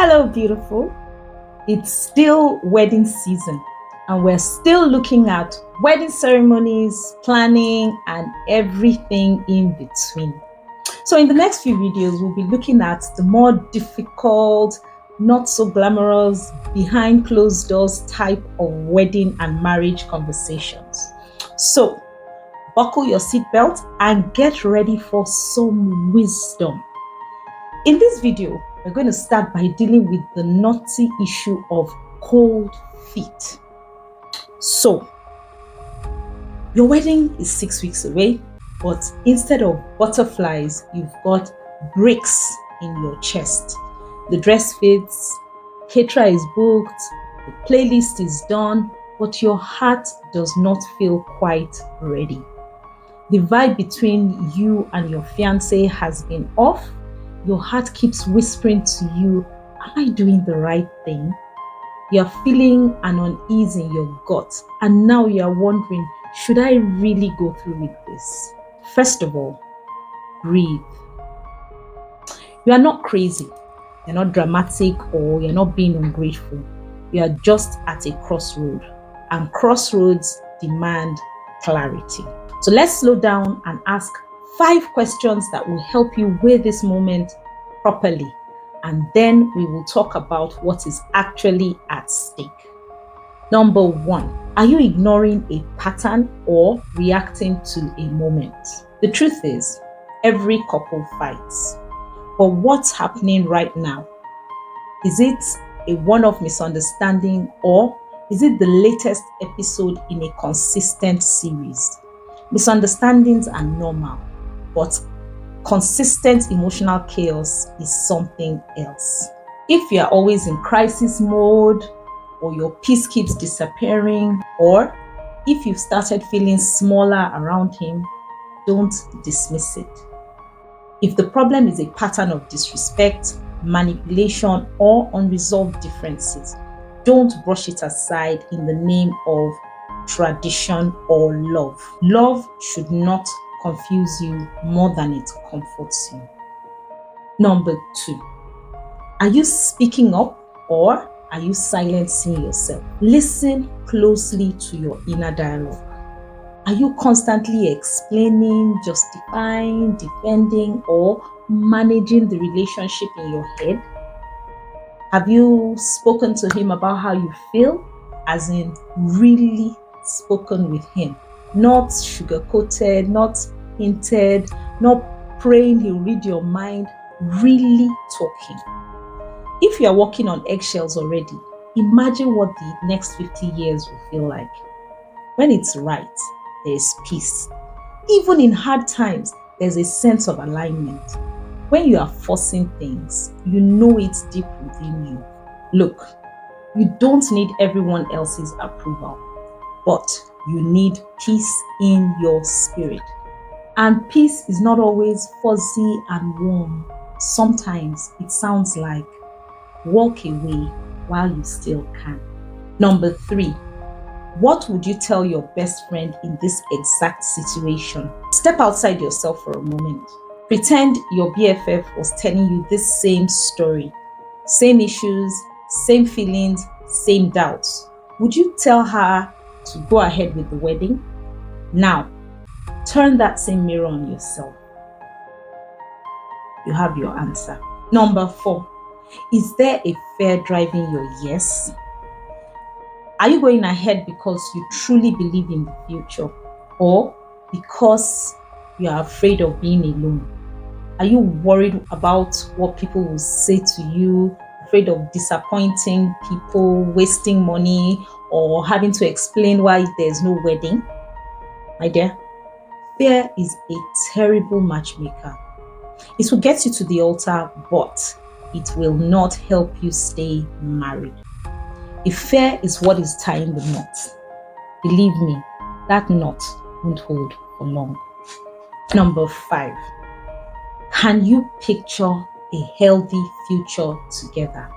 Hello, beautiful. It's still wedding season, and we're still looking at wedding ceremonies, planning, and everything in between. So, in the next few videos, we'll be looking at the more difficult, not so glamorous, behind closed doors type of wedding and marriage conversations. So, buckle your seatbelt and get ready for some wisdom. In this video, we're going to start by dealing with the knotty issue of cold feet. So, your wedding is 6 weeks away, but instead of butterflies, you've got bricks in your chest. The dress fits, caterer is booked, the playlist is done, but your heart does not feel quite ready. The vibe between you and your fiancé has been off. Your heart keeps whispering to you, am I doing the right thing? You're feeling an unease in your gut, and now you're wondering, should I really go through with this? First of all, breathe. You are not crazy, you're not dramatic, or you're not being ungrateful. You are just at a crossroad, and crossroads demand clarity. So let's slow down and ask 5 questions that will help you weigh this moment properly, and then we will talk about what is actually at stake. Number 1, are you ignoring a pattern or reacting to a moment? The truth is, every couple fights. But what's happening right now? Is it a one-off misunderstanding, or is it the latest episode in a consistent series? Misunderstandings are normal, but consistent emotional chaos is something else. If you are always in crisis mode, or your peace keeps disappearing, or if you've started feeling smaller around him, don't dismiss it. If the problem is a pattern of disrespect, manipulation, or unresolved differences, don't brush it aside in the name of tradition or love. Love should not confuse you more than it comforts you. Number 2, are you speaking up or are you silencing yourself? Listen closely to your inner dialogue. Are you constantly explaining, justifying, defending, or managing the relationship in your head? Have you spoken to him about how you feel? As in, really spoken with him. Not sugar-coated, not hinted, not praying he'll read your mind, really talking. If you are walking on eggshells already, imagine what the next 50 years will feel like. When it's right, there's peace. Even in hard times, there's a sense of alignment. When you are forcing things, you know it's deep within you. Look, you don't need everyone else's approval, but you need peace in your spirit. And peace is not always fuzzy and warm. Sometimes it sounds like, walk away while you still can. Number 3, what would you tell your best friend in this exact situation? Step outside yourself for a moment. Pretend your BFF was telling you this same story, same issues, same feelings, same doubts. Would you tell her to go ahead with the wedding? Now, turn that same mirror on yourself. You have your answer. Number 4, is there a fear driving your yes? Are you going ahead because you truly believe in the future, or because you are afraid of being alone? Are you worried about what people will say to you, afraid of disappointing people, wasting money, or having to explain why there's no wedding? My dear, fear is a terrible matchmaker. It will get you to the altar, but it will not help you stay married. If fear is what is tying the knot, believe me, that knot won't hold for long. Number 5, can you picture a healthy future together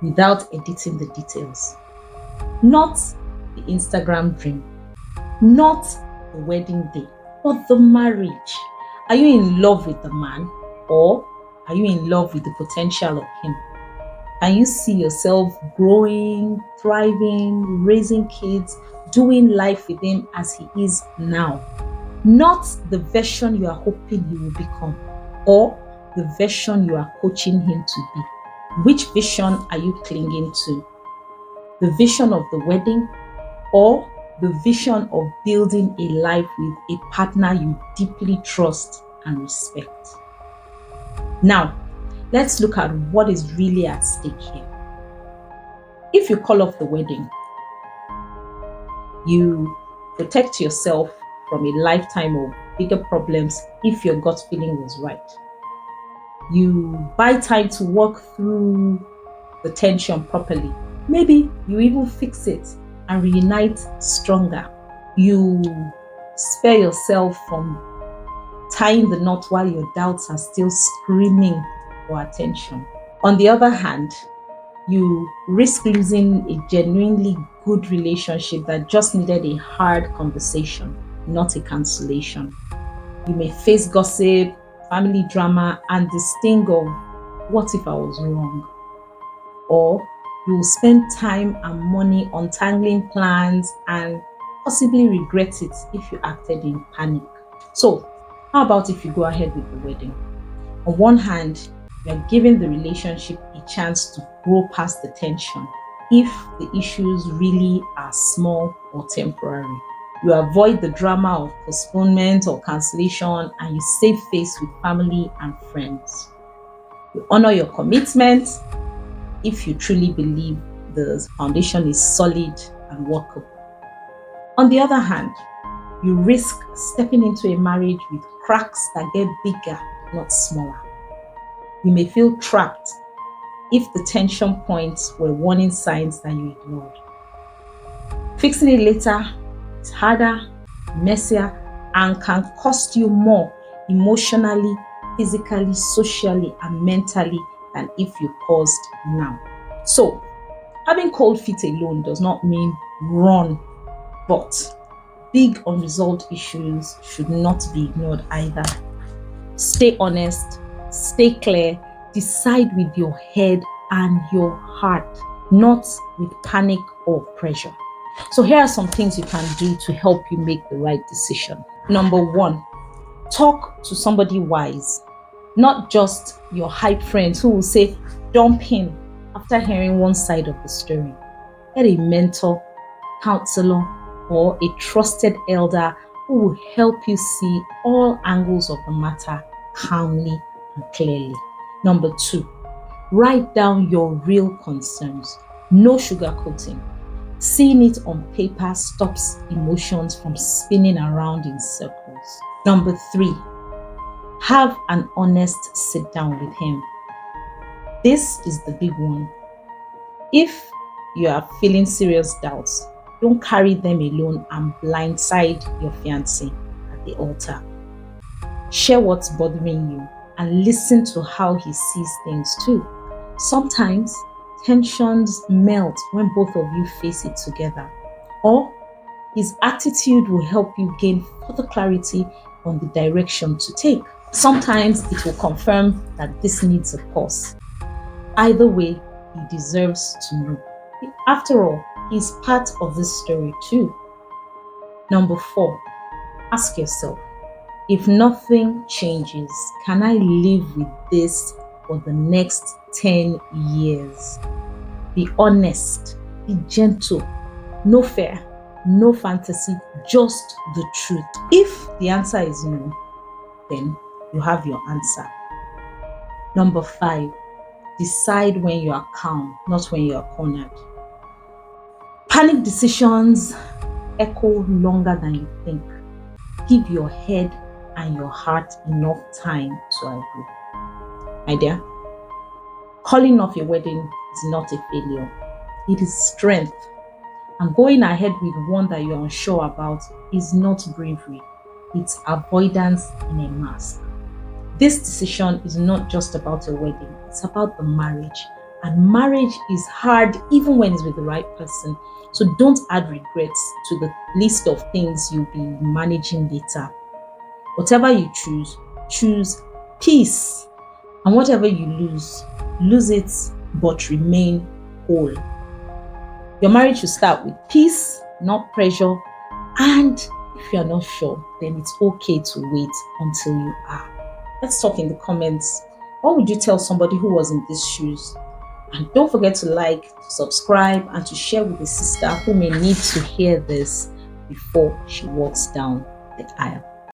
without editing the details? Not the Instagram dream, not the wedding day, but the marriage. Are you in love with the man, or are you in love with the potential of him? Can you see yourself growing, thriving, raising kids, doing life with him as he is now? Not the version you are hoping he will become or the version you are coaching him to be. Which vision are you clinging to? The vision of the wedding or the vision of building a life with a partner you deeply trust and respect? Now, let's look at what is really at stake here. If you call off the wedding, you protect yourself from a lifetime of bigger problems if your gut feeling was right. You buy time to work through the tension properly. Maybe you even fix it and reunite stronger. You spare yourself from tying the knot while your doubts are still screaming for attention. On the other hand, you risk losing a genuinely good relationship that just needed a hard conversation, not a cancellation. You may face gossip, family drama, and the sting of what if I was wrong? Or you will spend time and money untangling plans and possibly regret it if you acted in panic. So, how about if you go ahead with the wedding? On one hand, you are giving the relationship a chance to grow past the tension if the issues really are small or temporary. You avoid the drama of postponement or cancellation and you save face with family and friends. You honor your commitment if you truly believe the foundation is solid and workable. On the other hand, you risk stepping into a marriage with cracks that get bigger, not smaller. You may feel trapped if the tension points were warning signs that you ignored. Fixing it later is harder, messier, and can cost you more emotionally, physically, socially, and mentally than if you paused now. So, having cold feet alone does not mean run, but big unresolved issues should not be ignored either. Stay honest, stay clear, decide with your head and your heart, not with panic or pressure. So here are some things you can do to help you make the right decision. Number one, talk to somebody wise, not just your hype friends who will say, dump him after hearing one side of the story. Get a mentor, counselor, or a trusted elder who will help you see all angles of the matter calmly and clearly. Number two, write down your real concerns. No sugarcoating. Seeing it on paper stops emotions from spinning around in circles. Number three, have an honest sit down with him. This is the big one. If you are feeling serious doubts, don't carry them alone and blindside your fiancé at the altar. Share what's bothering you and listen to how he sees things too. Sometimes tensions melt when both of you face it together, or his attitude will help you gain further clarity on the direction to take. Sometimes it will confirm that this needs a pause. Either way, he deserves to know. After all, he's part of this story too. Number four, ask yourself, if nothing changes, can I live with this for the next 10 years? Be honest, be gentle, no fear, no fantasy, just the truth. If the answer is no, then you have your answer. Number five, decide when you are calm, not when you are cornered. Panic decisions echo longer than you think. Give your head and your heart enough time to agree. My dear, calling off your wedding is not a failure. It is strength. And going ahead with one that you're unsure about is not bravery. It's avoidance in a mask. This decision is not just about a wedding. It's about the marriage. And marriage is hard even when it's with the right person. So don't add regrets to the list of things you'll be managing later. Whatever you choose, choose peace. And whatever you lose, lose it but remain whole. Your marriage should start with peace, not pressure. And if you're not sure, then it's okay to wait until you are. Let's talk in the comments. What would you tell somebody who was in these shoes? And don't forget to like, to subscribe, and to share with a sister who may need to hear this before she walks down the aisle.